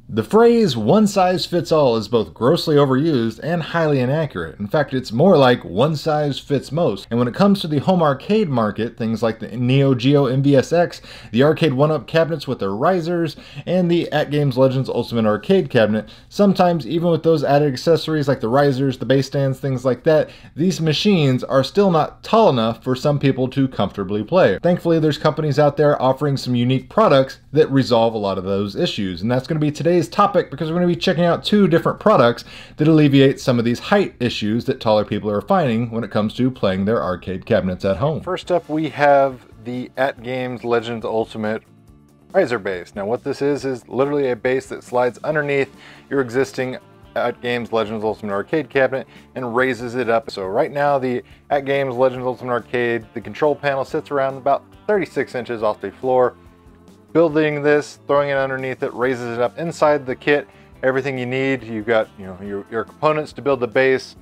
The phrase one size fits all is both grossly overused and highly inaccurate. In fact, it's more like one size fits most. And when it comes to the home arcade market, things like the Neo Geo MVSX, the Arcade1Up cabinets with their risers, and the AtGames Legends Ultimate Arcade cabinet, sometimes even with those added accessories like the risers, the base stands, things like that, these machines are still not tall enough for some people to comfortably play. Thankfully, there's companies out there offering some unique products that resolve a lot of those issues. And that's going to be today's topic, because we're going to be checking out two different products that alleviate some of these height issues that taller people are finding when it comes to playing their arcade cabinets at home. First up, we have the AtGames Legends Ultimate riser base. Now what this is literally a base that slides underneath your existing AtGames Legends Ultimate Arcade cabinet and raises it up. So right now the AtGames Legends Ultimate Arcade, the control panel sits around about 36 inches off the floor. Building this, throwing it underneath it, raises it up inside the kit. Everything you need, you've got your components to build the base.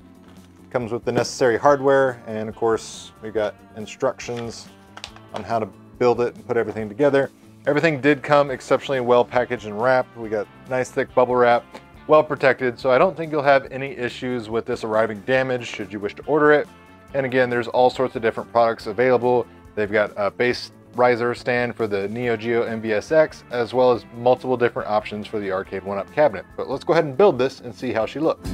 Comes with the necessary hardware, and of course we got instructions on how to build it and put everything together. Everything did come exceptionally well packaged and wrapped. We got nice thick bubble wrap, well protected, so I don't think you'll have any issues with this arriving damaged should you wish to order it. And again, there's all sorts of different products available. They've got a base riser stand for the Neo Geo MVSX, as well as multiple different options for the Arcade1Up cabinet. But let's go ahead and build this and see how she looks.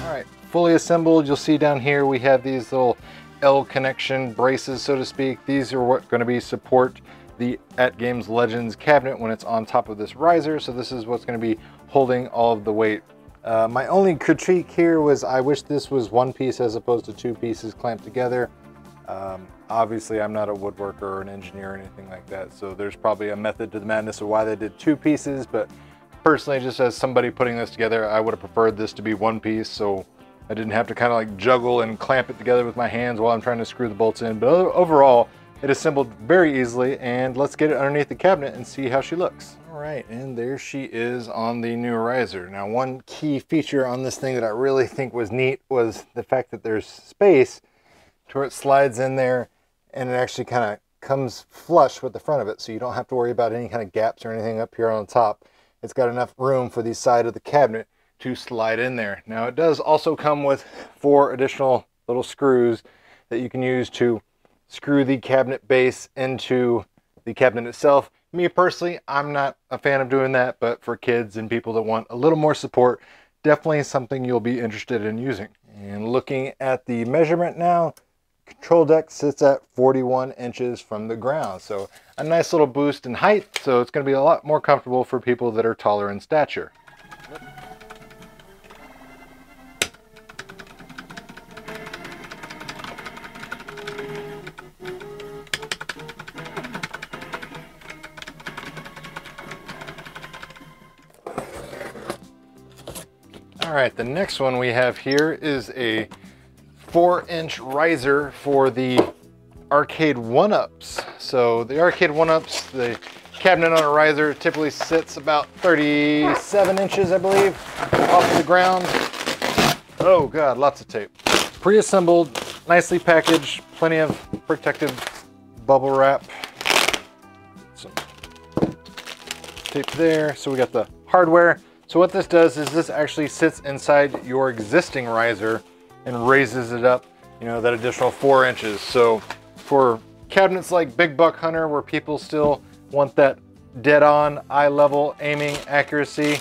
Alright, fully assembled. You'll see down here we have these little L connection braces, so to speak. These are what going to be support the AtGames Legends cabinet when it's on top of this riser. So this is what's going to be holding all of the weight. My only critique here was I wish this was one piece as opposed to two pieces clamped together. Obviously I'm not a woodworker or an engineer or anything like that, so there's probably a method to the madness of why they did two pieces, but personally, just as somebody putting this together, I would have preferred this to be one piece, so I didn't have to kind of like juggle and clamp it together with my hands while I'm trying to screw the bolts in. But overall, it assembled very easily, and let's get it underneath the cabinet and see how she looks. All right, and there she is on the new riser. Now, one key feature on this thing that I really think was neat was the fact that there's space to where it slides in there and it actually kind of comes flush with the front of it, so you don't have to worry about any kind of gaps or anything up here on top. It's got enough room for the side of the cabinet to slide in there. Now, it does also come with 4 additional little screws that you can use to screw the cabinet base into the cabinet itself. Me personally, I'm not a fan of doing that, but for kids and people that want a little more support, definitely something you'll be interested in using. And looking at the measurement now, control deck sits at 41 inches from the ground. So a nice little boost in height. So it's going to be a lot more comfortable for people that are taller in stature. All right, the next one we have here is a 4-inch riser for the Arcade1Ups. So the Arcade1Ups, the cabinet on a riser typically sits about 37 inches, I believe, off of the ground. Oh God, lots of tape. Pre-assembled, nicely packaged, plenty of protective bubble wrap. Some tape there. So we got the hardware. So what this does is this actually sits inside your existing riser and raises it up, that additional 4 inches. So for cabinets like Big Buck Hunter, where people still want that dead-on eye-level aiming accuracy,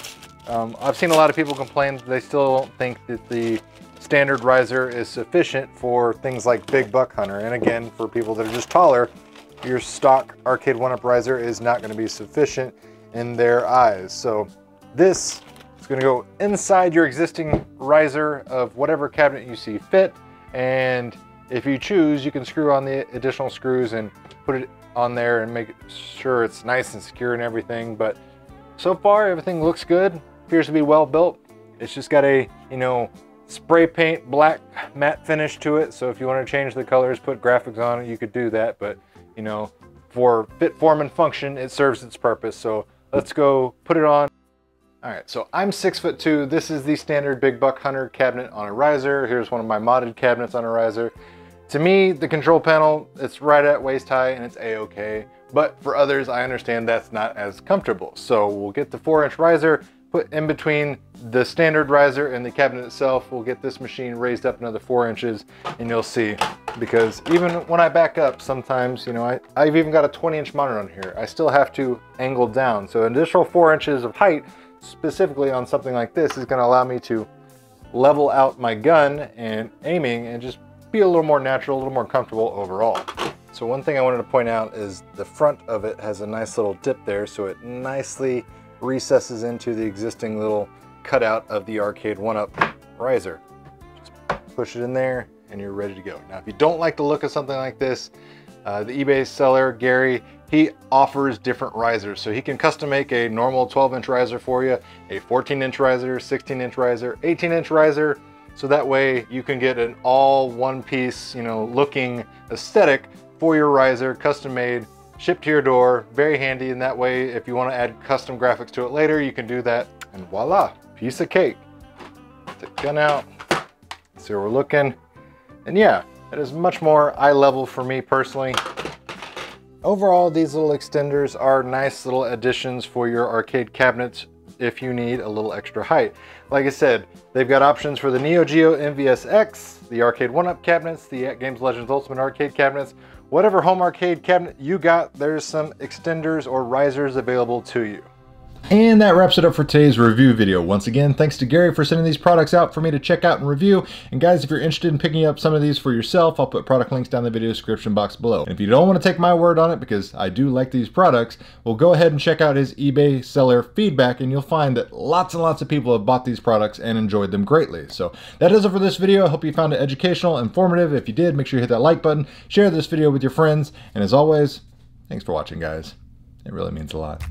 I've seen a lot of people complain that they still don't think that the standard riser is sufficient for things like Big Buck Hunter. And again, for people that are just taller, your stock Arcade1Up riser is not going to be sufficient in their eyes. So this is going to go inside your existing riser of whatever cabinet you see fit, and if you choose, you can screw on the additional screws and put it on there and make sure it's nice and secure and everything. But so far, everything looks good, appears to be well built. It's just got a, spray paint black matte finish to it, so if you want to change the colors, put graphics on it, you could do that. But for fit, form, and function, it serves its purpose. So let's go put it on. All right, so I'm 6'2". This is the standard Big Buck Hunter cabinet on a riser. Here's one of my modded cabinets on a riser. To me, the control panel, it's right at waist high and it's a-okay. But for others, I understand that's not as comfortable. So we'll get the 4-inch riser, put in between the standard riser and the cabinet itself. We'll get this machine raised up another 4 inches and you'll see. Because even when I back up, sometimes, you know, I've even got a 20-inch monitor on here. I still have to angle down. So an additional 4 inches of height, specifically on something like this, is gonna allow me to level out my gun and aiming and just be a little more natural, a little more comfortable overall. So one thing I wanted to point out is the front of it has a nice little dip there, so it nicely recesses into the existing little cutout of the Arcade1Up riser. Just push it in there and you're ready to go. Now, if you don't like the look of something like this, the eBay seller, Gary, he offers different risers. So he can custom make a normal 12-inch riser for you, a 14-inch riser, 16-inch riser, 18-inch riser. So that way you can get an all one piece, you know, looking aesthetic for your riser, custom made, shipped to your door, very handy. And that way, if you want to add custom graphics to it later, you can do that, and voila, piece of cake. Take the gun out, see where we're looking. And yeah, it is much more eye level for me personally. Overall, these little extenders are nice little additions for your arcade cabinets if you need a little extra height. Like I said, they've got options for the Neo Geo MVSX, the Arcade1Up cabinets, the AtGames Legends Ultimate Arcade cabinets. Whatever home arcade cabinet you got, there's some extenders or risers available to you. And that wraps it up for today's review video. Once again, thanks to Gary for sending these products out for me to check out and review. And guys, if you're interested in picking up some of these for yourself, I'll put product links down in the video description box below. And if you don't want to take my word on it, because I do like these products, well, go ahead and check out his eBay seller feedback, and you'll find that lots and lots of people have bought these products and enjoyed them greatly. So that does it for this video. I hope you found it educational, informative. If you did, make sure you hit that like button, share this video with your friends, and as always, thanks for watching, guys. It really means a lot.